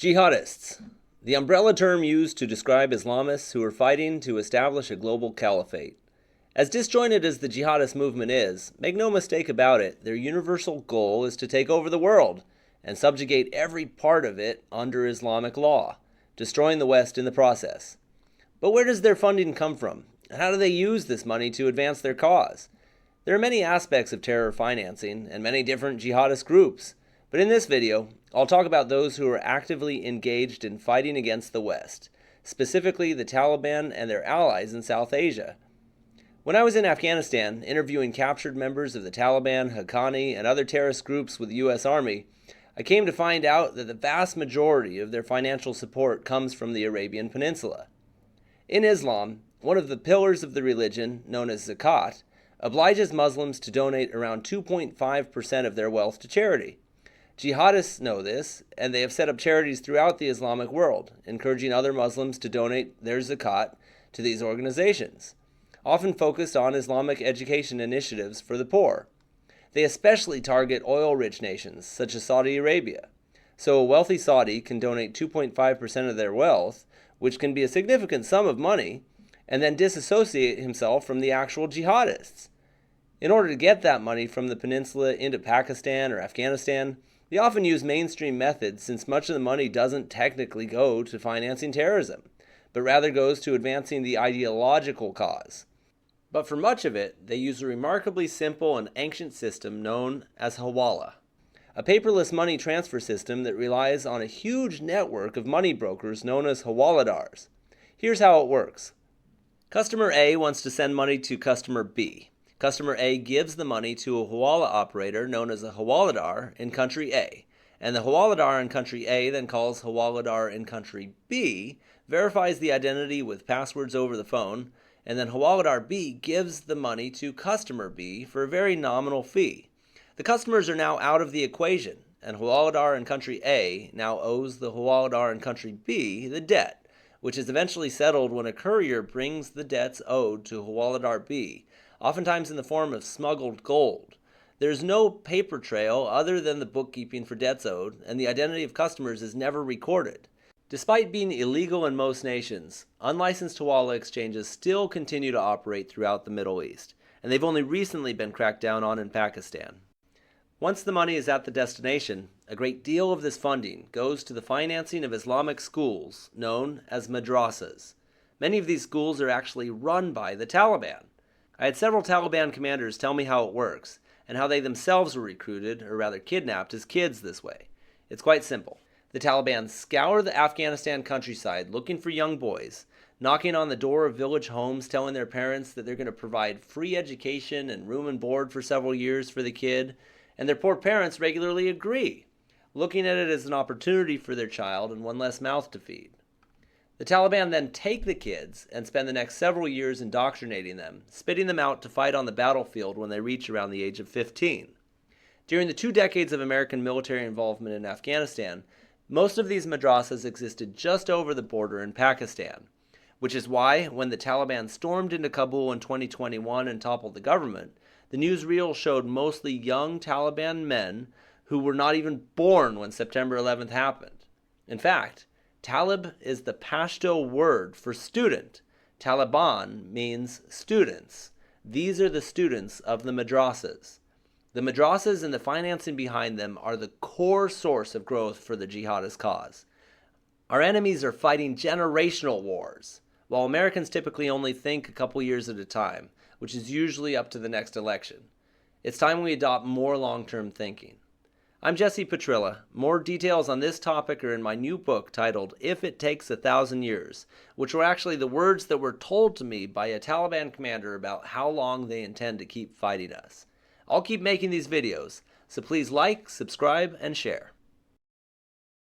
Jihadists, the umbrella term used to describe Islamists who are fighting to establish a global caliphate. As disjointed as the jihadist movement is, make no mistake about it, their universal goal is to take over the world and subjugate every part of it under Islamic law, destroying the West in the process. But where does their funding come from? And how do they use this money to advance their cause? There are many aspects of terror financing and many different jihadist groups. But in this video, I'll talk about those who are actively engaged in fighting against the West, specifically the Taliban and their allies in South Asia. When I was in Afghanistan, interviewing captured members of the Taliban, Haqqani, and other terrorist groups with the U.S. Army, I came to find out that the vast majority of their financial support comes from the Arabian Peninsula. In Islam, one of the pillars of the religion, known as zakat, obliges Muslims to donate around 2.5% of their wealth to charity. Jihadists know this, and they have set up charities throughout the Islamic world, encouraging other Muslims to donate their zakat to these organizations, often focused on Islamic education initiatives for the poor. They especially target oil-rich nations, such as Saudi Arabia. So a wealthy Saudi can donate 2.5% of their wealth, which can be a significant sum of money, and then disassociate himself from the actual jihadists. In order to get that money from the peninsula into Pakistan or Afghanistan, they often use mainstream methods since much of the money doesn't technically go to financing terrorism, but rather goes to advancing the ideological cause. But for much of it, they use a remarkably simple and ancient system known as hawala, a paperless money transfer system that relies on a huge network of money brokers known as hawaladars. Here's how it works. Customer A wants to send money to customer B. Customer A gives the money to a hawala operator known as a hawaladar in country A, and the hawaladar in country A then calls hawaladar in country B, verifies the identity with passwords over the phone, and then hawaladar B gives the money to customer B for a very nominal fee. The customers are now out of the equation, and hawaladar in country A now owes the hawaladar in country B the debt, which is eventually settled when a courier brings the debts owed to hawaladar B, oftentimes in the form of smuggled gold. There is no paper trail other than the bookkeeping for debts owed, and the identity of customers is never recorded. Despite being illegal in most nations, unlicensed hawala exchanges still continue to operate throughout the Middle East, and they've only recently been cracked down on in Pakistan. Once the money is at the destination, a great deal of this funding goes to the financing of Islamic schools known as madrasas. Many of these schools are actually run by the Taliban. I had several Taliban commanders tell me how it works, and how they themselves were recruited, or rather kidnapped, as kids this way. It's quite simple. The Taliban scour the Afghanistan countryside looking for young boys, knocking on the door of village homes telling their parents that they're going to provide free education and room and board for several years for the kid, and their poor parents regularly agree, looking at it as an opportunity for their child and one less mouth to feed. The Taliban then take the kids and spend the next several years indoctrinating them, spitting them out to fight on the battlefield when they reach around the age of 15. During the 2 decades of American military involvement in Afghanistan, most of these madrasas existed just over the border in Pakistan, which is why, when the Taliban stormed into Kabul in 2021 and toppled the government, the newsreel showed mostly young Taliban men who were not even born when September 11th happened. In fact, Talib is the Pashto word for student. Taliban means students. These are the students of the madrasas. The madrasas and the financing behind them are the core source of growth for the jihadist cause. Our enemies are fighting generational wars, while Americans typically only think a couple years at a time, which is usually up to the next election. It's time we adopt more long-term thinking. I'm Jesse Petrilla. More details on this topic are in my new book titled If It Takes 1,000 Years, which were actually the words that were told to me by a Taliban commander about how long they intend to keep fighting us. I'll keep making these videos, so please like, subscribe, and share.